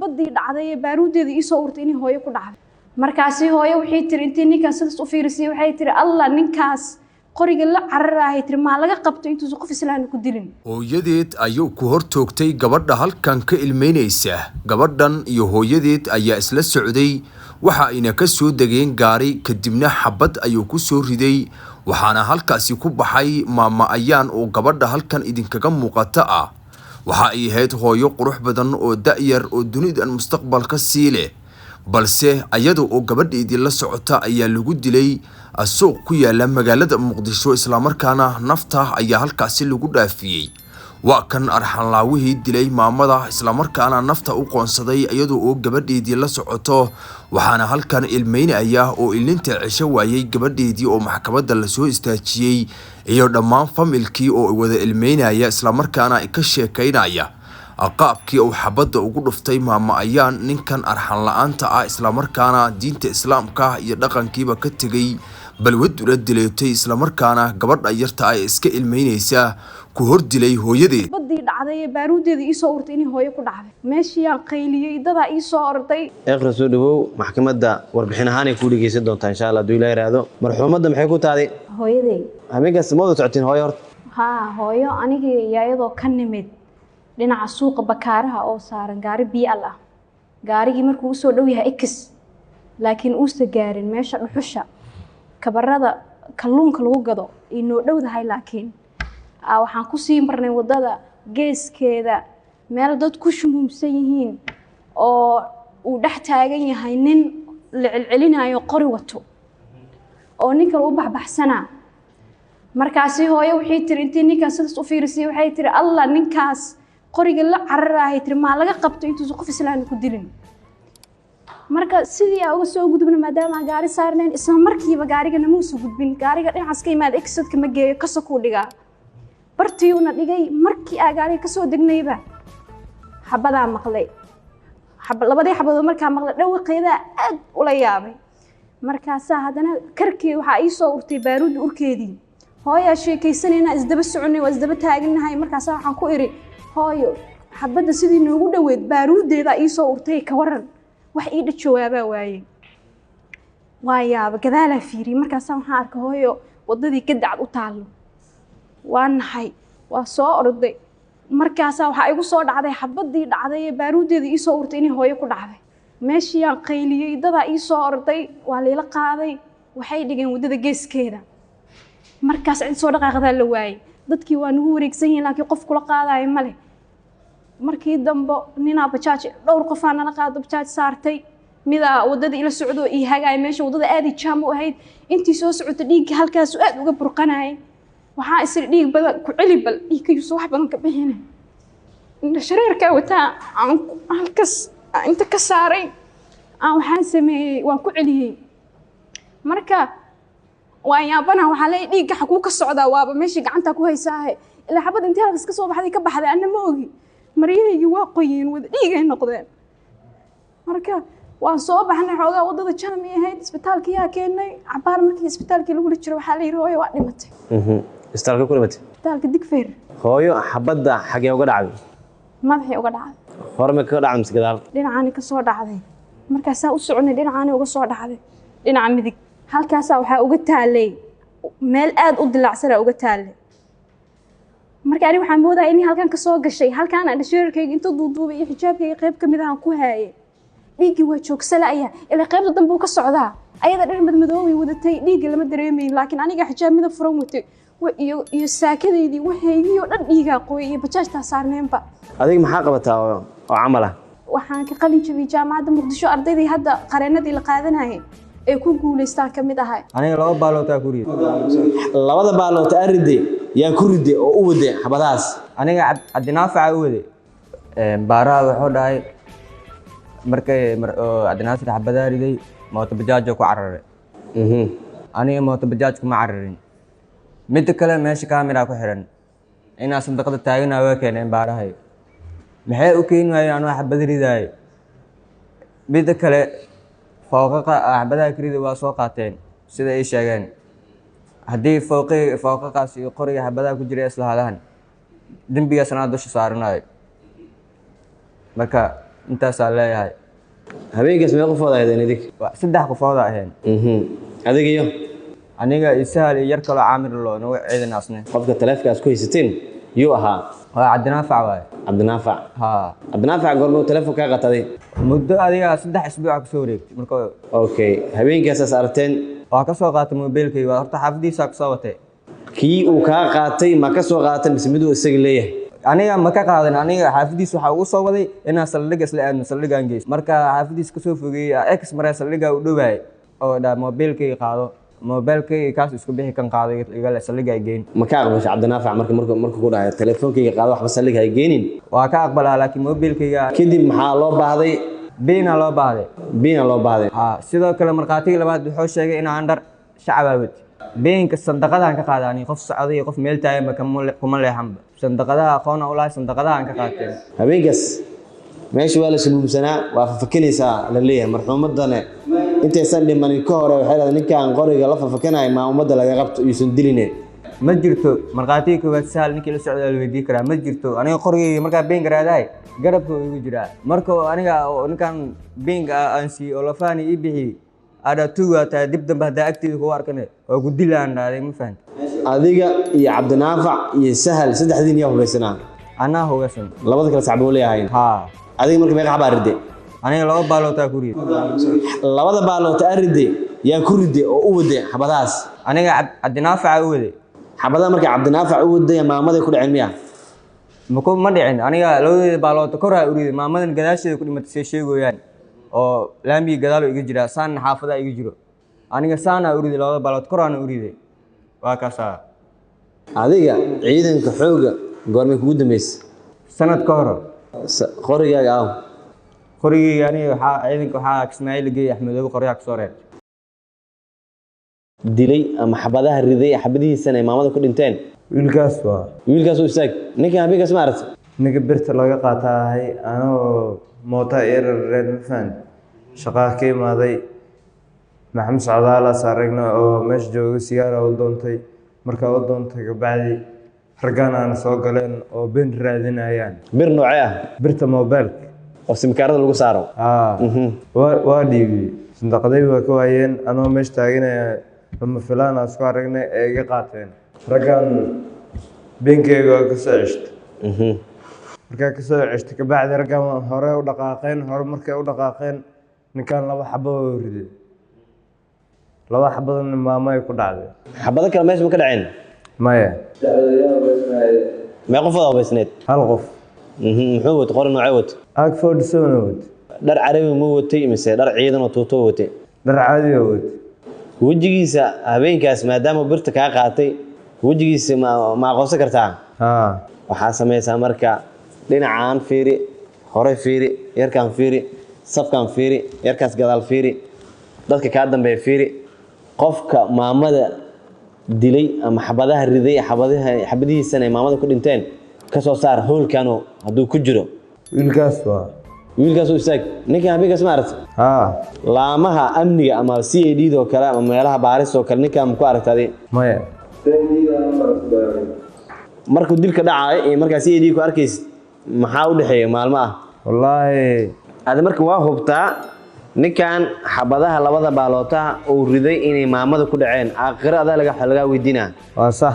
badii dhacday baaruudeeda ii soo urtay inay hooyo ku dhacday markaasi hooyo waxay tiri intii ninkaas sidaas u fiirisay waxay tiri alla ninkaas qoriga la cararahay tiri ma laga qabto intuu qof islaam ku dilin hooyadeed ayuu ku hortoogtay gabadha halkan ka ilmeynaysa gabadhan iyo hooyadeed ayaa isla socday waxa ayna ka soo dageen gaari kadibna xabad ayuu ku soo riday waxaana halkaasi ku baxay maama ayaan oo gabadha halkan idinkaga muuqata ah waxa ay ahayd hooyo qurux badan oo da'yar oo dunidan mustaqbalka sii leh balse ayada oo gabadheedii la socota ayaa lagu dilay suuq ku yaala magaalada Muqdisho isla markaana nafta ayaa halkaasi lagu dhaafiyay waa kan arxan laawihii dilay maamada isla markaana nafta u qoonsaday ayada oo gabadheedii la socoto waxaana halkan ilmeynaya oo ilinta cisho waayay gabadheedii oo maxkamadda la soo istaajiyay iyo dhammaan familkii oo wada ilmeynaya isla markaana ka sheekaynaya qaabkii uu xabadda ugu dhuftay maama ayaan ninkan arxan la'aanta ah isla markaana diinta islaamka iyo dhaqankiiba ka tagay balwaduna dileetay isla markaana gabadha yarta ay iska ilmeynaysa ku hor dilay hooyadeed badii dhacday baaruudeeda ii soo urtay inay hooyo ku dhacday meeshii aan qayliyay dada ii soo orday eeqra soo dhawow maxkamadda warbixin ahaan ay ku dhigeysan doontaa insha Allah duu ilaahay raado marxuumadda maxay ku taaday hooyadeed amigaas ma wada socotiin hooyo horta hooyo anigii iyadoo ka nimid dhinaca suuqa bakaaraha oo saaran gaari biyaal ah gaarigii markuu soo dhow yahay x laakiin uu sa gaarin meesha dhuxusha kabarada kalluunka lagu gado inoo dhowdahay laakiin waxaan ku sii marnay wadada geeskeeda meel dad ku shumumsan yihiin oo uu dhex taagan yahay nin la celcelinayo qori wato oo ninka uu baxbaxsana markaasi hooyo waxay tiri intii ninkaas sidaas u fiirisay waxay tiri alla ninkaas qoriga la cararahay tiri ma laga qabto intuu qof islaam ku dilin marka sidii aan uga soo gudubna maadaama gaari saarneen isla markiiba gaariga nama soo gudbin gaariga dhinacaas ka yimaad exit ma geeyo ka soo ku dhiga bartiyuna dhigay markii aan gaariga ka soo degnayba xabada maqlay labadii xabadood markaa maqlay dhawaqeeda aad ula yaabay markaas hadana karkii waxa ay soo urtay baaruud urkeedii hooyo sheekaysanayna isdaba soconay waa isdaba taaganahay markaas waxaan ku iri hooyo xabada sidii noogu dhaweed baaruudeeda ay soo urtay ka waran wax ii dhajawaaba waayay waayaaba gadaala fiiri markaas waxaan arkay hooyo wadadii ka dacad u taalo waan nahay waa soo orday markaas waxa igu soo dhacday xabadii dhacday baaruudeeda ii soo urtay inay hooyo ku dhacday meeshii aan qayliyay dada ii soo orday waa leela qaaday waxay dhigeen wadada geeskeeda markaas cid soo dhaqaaqada la waayay dadkii waa nagu wareegsan yihiin laakiin qof kula qaadayo ma leh markii dambe nina bajaaj dhowr qof aan la qaado bajaaj saartay mida wadada ila socdo ii hagaay meesha wadada aad jaam u ahayd intii soo socota dhiig halkaas aad uga burqanay waxa isir dhiig badan ku cilibal dhiigkiisu wax badan ka bixinay inta shareerka wata halkaas inta ka saaray waxaan sameeyay waan ku ciliyay marka waan yaabana waxa la dhiig xaquu ka socdaa waaba meeshii gacanta ku haysaa ilaa xabad intii halkaas ka soo baxday ka baxday anna ma ogi mariyaygi waa qoyeen wada dhiigay noqdeen marka waan soo baxnay xoogaa wadada jaam ay ahayd isbitaalka yaa keenay cabaar markii isbitaalka lagu jiro waxa la yiri hooyo waa dhimatay isbitaalka ku dhimatay isbitaalka Digfeer hooyo xabada xagee uga dhacday madaxii uga dhacday horma ka dhacay mise gadaal dhinacaani ka soo dhacday markaas u soconay dhinacaani uga soo dhacday dhinaca midig halkaas waxa uga taalay meel aad u dilacsan uga taalay marka ani waxaan moodaa in halkan ka soo gashay halkaan aan shirkayga inta duuduubay iyo xijaabkayga qayb kamid ah ku haayay dhiigi waa joogsalaya ila qaybta dambe uu ka socdaa ayada dhar madmadoow wadatay dhiigi lama dareemeyn laakiin aniga xijaab midab furan watay iyo saakadeedii waxaygiyo dhan dhiiga qoy iyo bajaajta saarneenba adiga maxaa qabataa oo camal ah waxaan ka qalin jabiyay jaamacadda Muqdisho ardaydii hadda qareenadii la qaadanayay ee ku guuleystaan kamid ahay aniga laba baaloota ku riday labada baaloota ariday yaa ku riday oo u waday xabadaas aniga adinaafaca u waday baaraha wuxuu dhahay markay adinaasir xabada riday mooto bajaaj ku cararay aniga mooto bajaaj kuma cararin mid kale meesha kaamira ku xiran inaa sanduuqda taagana waa keeneen baarahay maxay u keen waayeen anoo xabad riday mid kale fooqaqa xabadaha kirida waa soo qaateen sida ay sheegeen haddii fooqaqaas iyo qoriga xabadaha ku jira isla hadaan dembigaasna dusha saaranayo marka intaasaa leeyahay. habeenkaas meeqa qofood ahaydeen idig? 3 qofood ahayn. adig iyo aniga Isaal iyo yar kale Caamir loo nagu ciidan asne. qofka taleefankaas ku haysateen yuu ahaa? waa Cabdinaafac waay. Cabdinaafac haa Cabdinaafac goorma taleefanka ka qatay? muddo adiga 3 isbuuc ka soo wareegtay marka. okay habeenkaas aragteen waa ka soo qaatay mobilkayga horta xaafadiisa ka soo watay. kii uu ka qaatay ma ka soo qaatay mise miduu isaga leeyahay? aniga ma ka qaadan aniga xaafadiisa waxa ugu soo waday inaan saldhig isla aadno saldhigaan gees marka xaafadiisa ka soo fogeeyay ex maray saldhiga u dhawaay oo dha mobilkayga qaado mobilkayga kaas isku bixi kan qaaday iga la saldhiga ay geyn ma ka aqbashay Cabdinaafac markuu ku dhahay taleefankayga qaado waxba saldhiga ay geenin? waa ka aqbalaa laakiin mobilkayga kadib maxaa loo baahday? biina loo baahday sidoo kale marqaatiga labaad wuxuu sheegay in aan dhar shacabawad beenka sandaqadahan ka qaadani qof socday qof meel taay ma kuma leexanba sandaqadaha aqoon u lahay sandaqadahan ka qaateen habeenkaas meesha waa la saluumsanaa waa fafakinaysaa la leeyahay marxuumadana intaysan dhimanin ka hore waxay leedahay ninkaan qoriga la fafakinaya ma ummadda laga qabto iisan diline ma jirto marqaatiga koowaad Sahal ninkii la socday la weydiin karaa ma jirto aniga qorigayga markaa been garaadahay garabka igu jiraa marka aniga ninkaan beenga aan si oo lafaani ii bixi ada tuuga taa dib dambe hadaa agteeda ku arkane oo ku dilaan dhaaday ma fahan adiga iyo Cabdinaafac iyo Sahal saddexdiin yaa hubaysanaa? anaa hubaysan labada kala sacbo leeyahay. adiga marka meeqa xabaar riday? aniga 2 baaloota ku riday. labada baaloota riday yaa ku riday oo u waday xabadaas? aniga Cabdinaafac u waday xabadaha marka Cabdinaafac u waday maamada ku dhaceen miya? ma dhicin aniga labadeeda baaloota koraa u riday maamadan gadaasheeda ku dhimatay sheegooyaan oo laambi gadaal iga jira saan xaafada iga jiro aniga saana u riday labada baalood koraana u riday waa kaasa. adiga ciidanka xooga goorma kugu dambeysay? sanad ka hor. qorigaaga aniga waxa ciidanka waxa Ismaaciil geey Axmed Abu Qoryaha ka soo reer dilay ama xabadaha riday xabadihiisana maamada ku dhinteen? wiilkaas u istaag ninka habeenkaas ma aragtay? ninka birta laga qaatay anoo moota reed ma fahan shaqaa ka imaaday maxamed socdaala saaragna oo meesha jooga sigaara u doontay markaa u doontay kabacdi raggaan aan soo galeen oo been raadinayaan. bir noocee ah? birta mobilka oo simkaarada lagu saaro? waa dhiibay sandaqaday waa ka waayeen anoo meesha taaganaya lama filaan aan isku aragnay ee iga qaateen raggaan beenkeyga waa ka soo ceshtay markaa ka soo ceshtay kabacdi raggaan hore u dhaqaaqeen markay u dhaqaaqeen ninkaan 2 xabo oo riday 2 xabadana maamay ku dhacday. xabado kale meesha ma ka dhaceen? maya. mee qofood hubaysneed? 1 qof. muxuu watay qori noocee watay? AK 47 watay. dhar carabi ma watay mise dhar ciidan oo tuuto watay? dhar caadi ah watay. wajigiisa habeenkaas maadaama birta ka qaatay wajigiisa ma aqoonsan kartaa? waxaa samaysaa marka dhinacaan fiiri hore fiiri yarkaan fiiri safkaan fiiri yarkaas gadaal fiiri dadka ka dambeeya fiiri qofka maamada dilay ama xabadaha riday xabadihiisana maamada ku dhinteen ka soo saar howlkano hadduu ku jiro. wiilkaas u istaag ninkan habeenkaas ma aragtay? laamaha amniga ama CID oo kale ama meelaha baaris oo kale ninkan ku aragtay? maya. markuu dilka dhacay ee markaa CID ku arkaysid maxaa u dhaxeeyay maalmo ah? wallaahi aad marka waa hubtaa ninkan xabadaha labada baaloota oo riday inay maamada ku dhaceen aakhirada laga weydiinaa? waa sax.